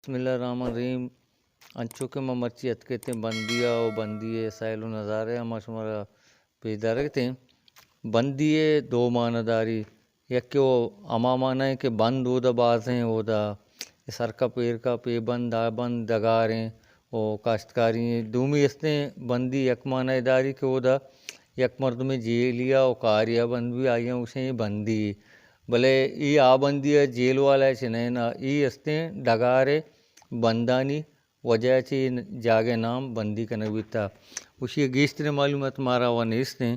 बिस्मिल्लाहिर्रहमानिर्रहीम अंचुके ममर्ची अतकेते बंदिया ओ बंदिये साइलो नज़ारे अमाशुमारा पेदारगते बंदिये दो मानदारी यक्के वो अमा माना है कि बंद ओदा बाज हैं ओदा सर का पेड़ का पे बंद आ बंद दगारें ओ काश्तकारी दूमी इसने बंदी यक मानादारी के ओदा यक मर्द में जेलिया ओ कारिया बंद भी आई उसे बंदी भले ई आ बंदी है जेल वाला है ना ई इसने डगारे बंदानी वजह जागे नाम बंदी का नवीता उसी गेस्त ने मालूम है तुम्हारा वन इसने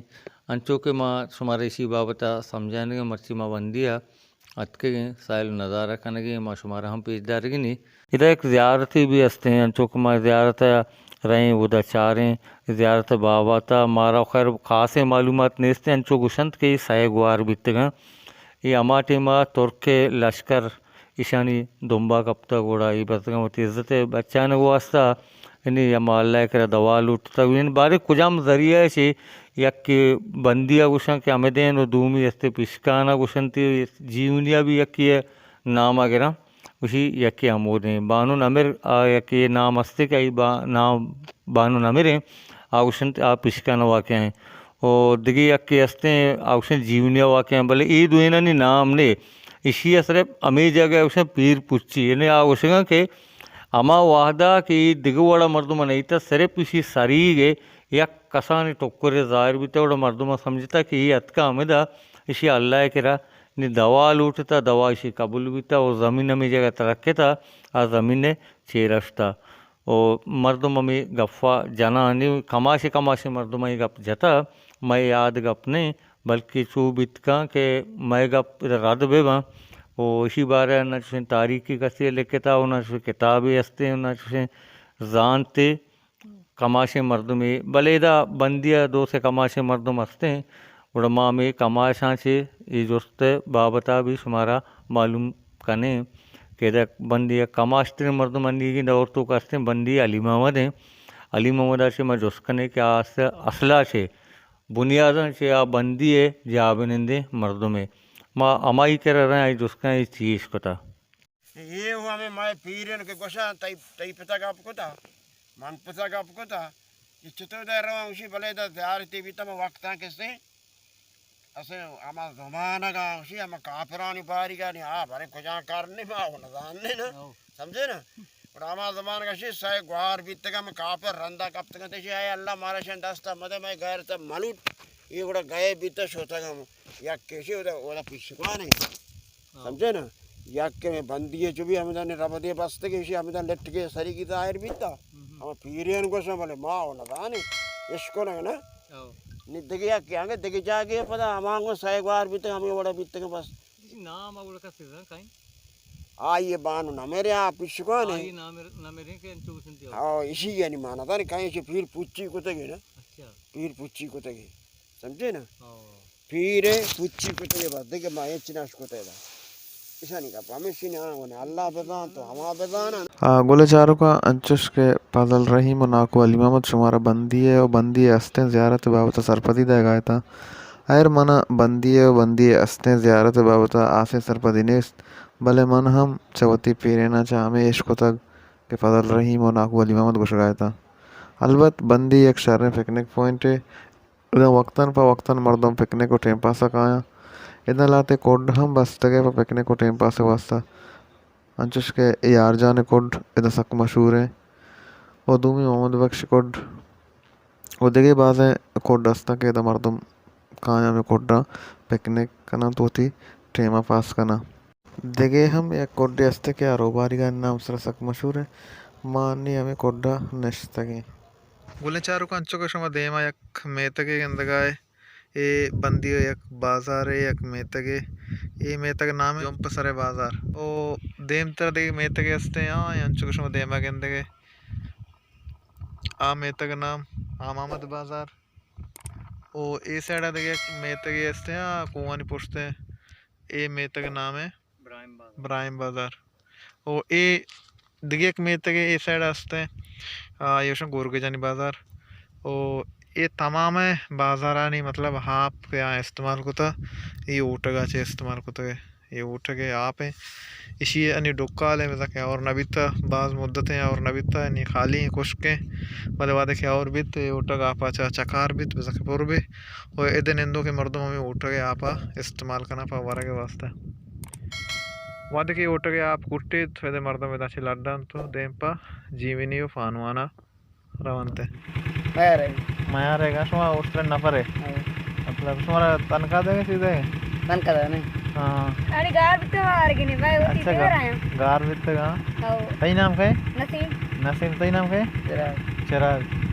अंचो के माँ तुम्हारे इसी बाबता समझाने के मर्ची माँ बंदिया अतके साइल नज़ारा कनगे माँ शुमारा हम पेजदार की नहीं इधर एक ज़्यारती भी हंसते हैं अंचो के माँ ज़्यारत रहें उधर चारें ज़्यारत बाबा था मारा खैर ख़ास मालूमात नेस्ते अंचो गुशंत के साय गुआर बीतगा ये अमाटे माँ तुर्के लश्कर ईशानी दुम्बा कप्ता गोड़ा ये बतगमती इज्जत बच्चा ने वो आस्ता इन्हीं अमा अल्लाह कर दवा लूटता इन बारे कुजाम जरिया से यक के बंदिया गुशन के अमेदेन और दूमी अस्ते पिशकाना गुशंती जीवनिया भी यक ये नाम आगेरा उसी यक के अमोदे बानो नमिर यक ये नाम अस्ते का नाम बानो नमिरे आगुशंत आ पिशकाना वाक्य हैं और दिगी यक के अस्ते आगुशन जीवनिया वाक्य हैं भले ई दुएना नी नाम ने इसी असर अमी जगह उसे पीर पुच्ची यानी आगुशंगा के अमा वाहदा कि दिगवड़ा मर्दुमा नहीं था सिर्फ इसी सरीगे या कसानी टोक्करे जाहिर भी तोड़ा मर्दुमा समझता कि ये अतका अमिदा इसी अल्लाह केरा नि दवा लूटता दवा इसी कबूल भी था और ज़मीन में जगह तरक्के था आ ज़मीन ने चेरफ्ता और मर्दुमा में गफ़ा जना नहीं कमाशे मर्दुमा ही गप जता मैं याद गप नहीं बल्कि चूबित का के मैं गप रद बेबा वो इसी बारे न तारीखी कसी लिखता उन किताबें हंसते उन जानते कमाशे मर्दुम बलेदा बंदिया दो से कमाशे मर्दुम हंसते हैं उड़मा में कमाशा से ये जोस्त बाबता भी शुमारा मालूम कने के बंदिया कमाशते मर्दुम अंदी औरतों का हंसते बंदी अली मोहम्मद हैं अली मोहम्मद से मैं जोस्कने क्या असला से बुनियादन से आ बंदी है जाबिनंदे मर्दों में माँ अमाई कर रहे हैं जिसका इस चीज़ को था ये हुआ मैं पीरन के गोशा तई तई पता का आपको था मन पता का आपको था ये चित्तोदय रहा उसी भले दा यार ते भी तम वक्त है किसने असे आमा ज़माना का उसी आमा काफरानी बारी का नहीं आ भरे कुछ करने में आओ ना जानने ना समझे ना और आमा ज़माना का शीश साय गुआर बीते का मैं काफर रंदा कब तक ते आए अल्लाह मारा शन दस्ता मदे मैं गैर तब मलूट ये बड़ा गए बीते सोता का या कैसे उधर पिछुआ नहीं समझे ना या के में बंदी है जो भी हमें ने रब दे बस्ते के इसी हमें लट के सरी की दायर बीता हम पीरियन को सब बोले माँ होना था नहीं इसको ना ना निद्दगी या क्या के दिग जाके पता हमारे साइबार बीते हमें बड़ा बीते के बस नाम अगुड़ का सीजन कहीं ये बानो ना मेरे यहाँ पिछुआ नहीं ना मेरे के इंट्रोडक्शन हाँ इसी के नहीं माना था नहीं कहीं से फिर पुच्ची को तगे ना अच्छा फिर पुच्ची को तगे समझे ना फिर पुच्ची को तगे बात देखे माँ चिनाश को तेरा गोले चारों का अंचुश के पजल रही मुनाको अली मोहम्मद शुमारा बंदी अस्ते ज़ियारत बाबता सरपदी दगाए था अयर मना बंदी अस्ते ज़ियारत बाबता आसे सरपदी ने भले मन हम चवती पीरेना चाहे इश्को तक के पजल रही मुनाको अली मोहम्मद गुशगाए था अलबत् बंदी एक शर्र पिकनिक पॉइंट है वक्तन पर वक्तन मर्दों पिकनिक को टेम पास आया इधर लाते कोड हम बस तक पर पिकने को टाइम पास वास्ता अंचुश के यार जाने कोड इधर सक मशहूर है और दूमी मोहम्मद बख्श कोड वो देखे बाज है कोड रास्ता के इधर मर्दम कहाँ में कोडा पिकनिक करना तो थी टेमा पास करना देखे हम एक कोड रास्ते के आरोबारी का नाम सर सक मशहूर है मानी हमें कोडा नश्ता के बोले चारों का अंचो का शमा देमा एक मेतके के अंदर गाए ये बंदी एक बाजार है एक मेतगे ये मेतग नाम है जोंपसरे बाजार ओ देम तर दे मेतगे हस्ते हैं अंचुक शमा देमा के अंदर आ मेतग नाम आमामद बाजार ओ ए साइड दे मेतगे हस्ते हैं कुआनी पुछते हैं ए मेतग नाम है ब्राहिम बाजार ओ ए दिगे एक मेतगे ए साइड हस्ते हैं योशन गोरगे जानी बाजार ओ ये तमाम बाजारानी मतलब हाँ यहाँ इस्तेमाल कोता ये ऊटगा चे इस्तेमाल कोता ये उठ के आप हैं इसी अनि डुक्का ले में और नबीता बाज मुद्दतें और नबीता नहीं खाली कुछ के भले वादे के और बित उठ के आप अच्छा चकार बित बस के पूर्वे और इधर निंदो के मर्दों में उठ के आप इस्तेमाल करना पा वारा के वास्ते वादे के उठ के आप कुट्टे थोड़े मर्दों में दाचे लड्डन तो देंपा जीवनी फानवाना रवंते माया रहेगा सुमा उस तरह नफर है मतलब तुम्हारा तनख्वाह देंगे सीधे तनख्वाह देने हाँ अरे गार बिते मार के नहीं भाई उसी पे आया गार बिते कहाँ हां सही नाम क्या है नसीम नसीम सही नाम क्या है चिराग